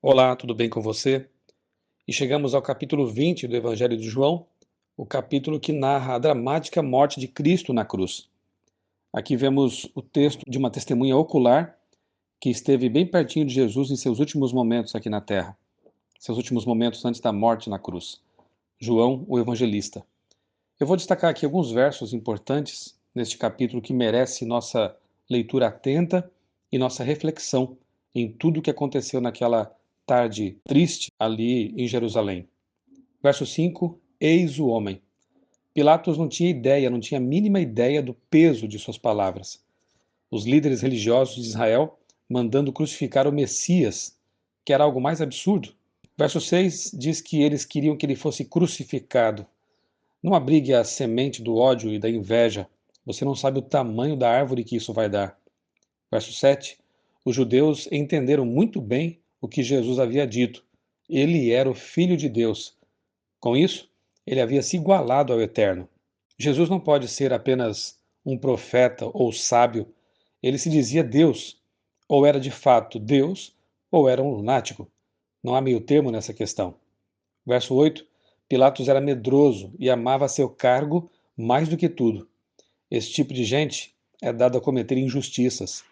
Olá, tudo bem com você? E chegamos ao capítulo 20 do Evangelho de João, o capítulo que narra a dramática morte de Cristo na cruz. Aqui vemos o texto de uma testemunha ocular que esteve bem pertinho de Jesus em seus últimos momentos aqui na terra, seus últimos momentos antes da morte na cruz. João, o evangelista. Eu vou destacar aqui alguns versos importantes neste capítulo que merece nossa leitura atenta e nossa reflexão em tudo o que aconteceu naquela tarde triste ali em Jerusalém. Verso 5: Eis o homem. Pilatos não tinha ideia, não tinha a mínima ideia do peso de suas palavras. Os líderes religiosos de Israel mandando crucificar o Messias, que era algo mais absurdo. Verso 6 diz que eles queriam que ele fosse crucificado. Não abrigue a semente do ódio e da inveja. Você não sabe o tamanho da árvore que isso vai dar. Verso 7. Os judeus entenderam muito bem o que Jesus havia dito. Ele era o Filho de Deus. Com isso, ele havia se igualado ao Eterno. Jesus não pode ser apenas um profeta ou sábio. Ele se dizia Deus. Ou era de fato Deus, ou era um lunático. Não há meio termo nessa questão. Verso 8. Pilatos era medroso e amava seu cargo mais do que tudo. Esse tipo de gente é dado a cometer injustiças.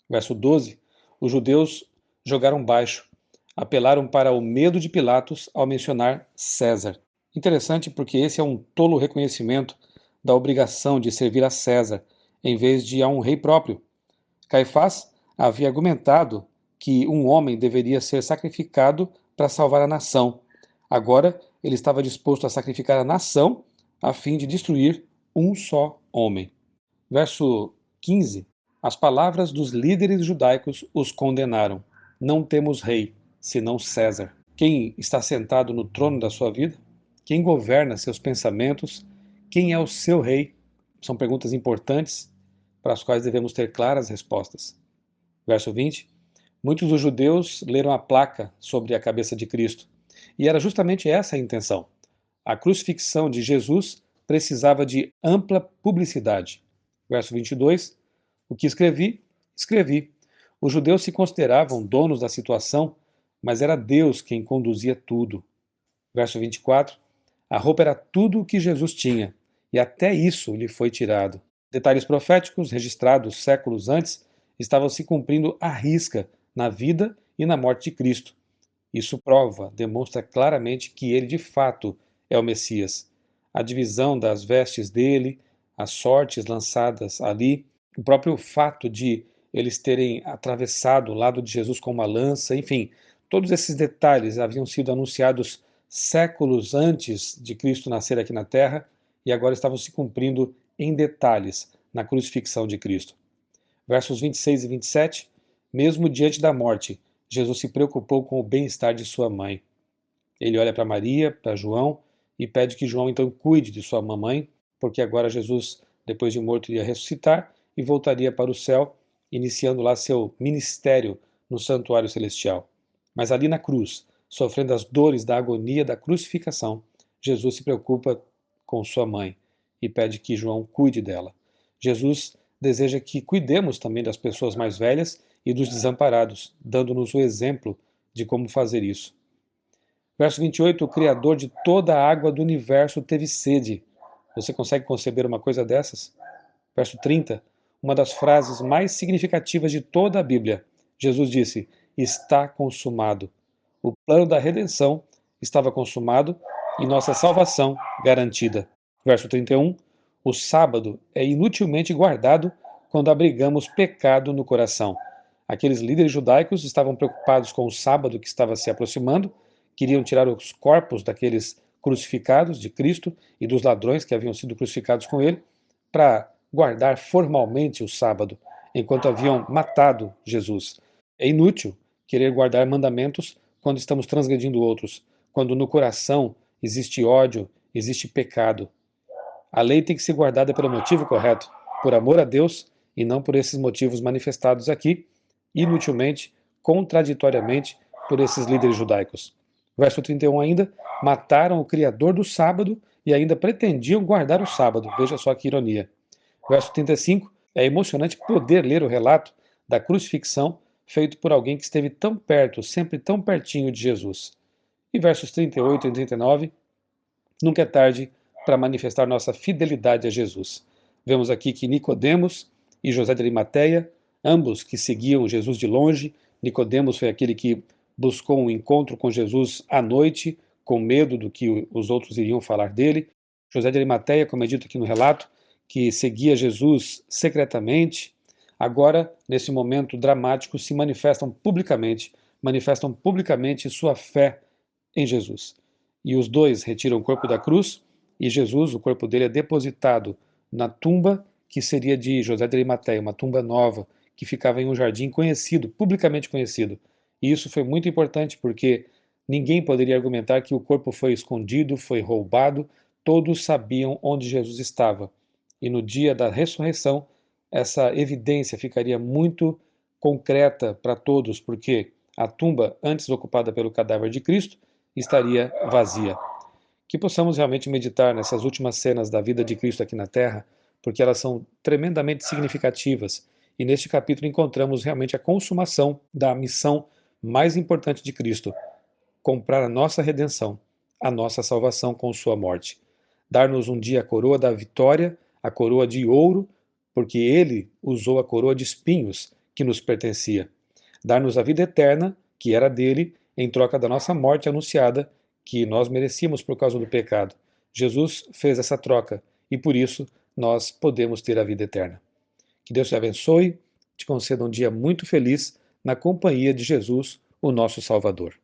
Verso 12. Os judeus jogaram baixo, apelaram para o medo de Pilatos ao mencionar César. Interessante porque esse é um tolo reconhecimento da obrigação de servir a César, em vez de a um rei próprio. Caifás havia argumentado que um homem deveria ser sacrificado para salvar a nação. Agora, ele estava disposto a sacrificar a nação a fim de destruir um só homem. Verso 15. As palavras dos líderes judaicos os condenaram. Não temos rei, senão César. Quem está sentado no trono da sua vida? Quem governa seus pensamentos? Quem é o seu rei? São perguntas importantes para as quais devemos ter claras respostas. Verso 20. Muitos dos judeus leram a placa sobre a cabeça de Cristo. E era justamente essa a intenção. A crucifixão de Jesus precisava de ampla publicidade. Verso 22. O que escrevi, escrevi. Os judeus se consideravam donos da situação, mas era Deus quem conduzia tudo. Verso 24. A roupa era tudo o que Jesus tinha, e até isso lhe foi tirado. Detalhes proféticos registrados séculos antes estavam se cumprindo à risca na vida e na morte de Cristo. Isso prova, demonstra claramente que ele de fato é o Messias. A divisão das vestes dele, as sortes lançadas ali, o próprio fato de eles terem atravessado o lado de Jesus com uma lança, enfim, todos esses detalhes haviam sido anunciados séculos antes de Cristo nascer aqui na Terra e agora estavam se cumprindo em detalhes na crucifixão de Cristo. Versos 26 e 27, mesmo diante da morte, Jesus se preocupou com o bem-estar de sua mãe. Ele olha para Maria, para João e pede que João então cuide de sua mamãe, porque agora Jesus, depois de morto, iria ressuscitar e voltaria para o céu, iniciando lá seu ministério no santuário celestial. Mas ali na cruz, sofrendo as dores da agonia da crucificação, Jesus se preocupa com sua mãe e pede que João cuide dela. Jesus deseja que cuidemos também das pessoas mais velhas e dos desamparados, dando-nos o exemplo de como fazer isso. Verso 28, o Criador de toda a água do universo teve sede. Você consegue conceber uma coisa dessas? Verso 30, uma das frases mais significativas de toda a Bíblia. Jesus disse, está consumado. O plano da redenção estava consumado e nossa salvação garantida. Verso 31, o sábado é inutilmente guardado quando abrigamos pecado no coração. Aqueles líderes judaicos estavam preocupados com o sábado que estava se aproximando, queriam tirar os corpos daqueles crucificados de Cristo e dos ladrões que haviam sido crucificados com ele, para guardar formalmente o sábado, enquanto haviam matado Jesus. É inútil querer guardar mandamentos quando estamos transgredindo outros, quando no coração existe ódio, existe pecado. A lei tem que ser guardada pelo motivo correto, por amor a Deus e não por esses motivos manifestados aqui, inutilmente, contraditoriamente, por esses líderes judaicos. Verso 31 ainda, mataram o Criador do sábado e ainda pretendiam guardar o sábado. Veja só que ironia. Verso 35, é emocionante poder ler o relato da crucifixão feito por alguém que esteve tão perto, sempre tão pertinho de Jesus. E versos 38 e 39, nunca é tarde para manifestar nossa fidelidade a Jesus. Vemos aqui que Nicodemos e José de Arimateia, ambos que seguiam Jesus de longe. Nicodemos foi aquele que buscou um encontro com Jesus à noite, com medo do que os outros iriam falar dele. José de Arimateia, como é dito aqui no relato, que seguia Jesus secretamente, agora, nesse momento dramático, se manifestam publicamente sua fé em Jesus. E os dois retiram o corpo da cruz, e Jesus, o corpo dele, é depositado na tumba que seria de José de Arimateia, uma tumba nova, que ficava em um jardim conhecido, publicamente conhecido. E isso foi muito importante porque ninguém poderia argumentar que o corpo foi escondido, foi roubado, todos sabiam onde Jesus estava. E no dia da ressurreição, essa evidência ficaria muito concreta para todos, porque a tumba, antes ocupada pelo cadáver de Cristo, estaria vazia. Que possamos realmente meditar nessas últimas cenas da vida de Cristo aqui na Terra, porque elas são tremendamente significativas. E neste capítulo encontramos realmente a consumação da missão mais importante de Cristo: comprar a nossa redenção, a nossa salvação com sua morte. Dar-nos um dia a coroa da vitória, a coroa de ouro, porque ele usou a coroa de espinhos que nos pertencia. Dar-nos a vida eterna, que era dele, em troca da nossa morte anunciada, que nós merecíamos por causa do pecado. Jesus fez essa troca e por isso nós podemos ter a vida eterna. Que Deus te abençoe, te conceda um dia muito feliz na companhia de Jesus, o nosso Salvador.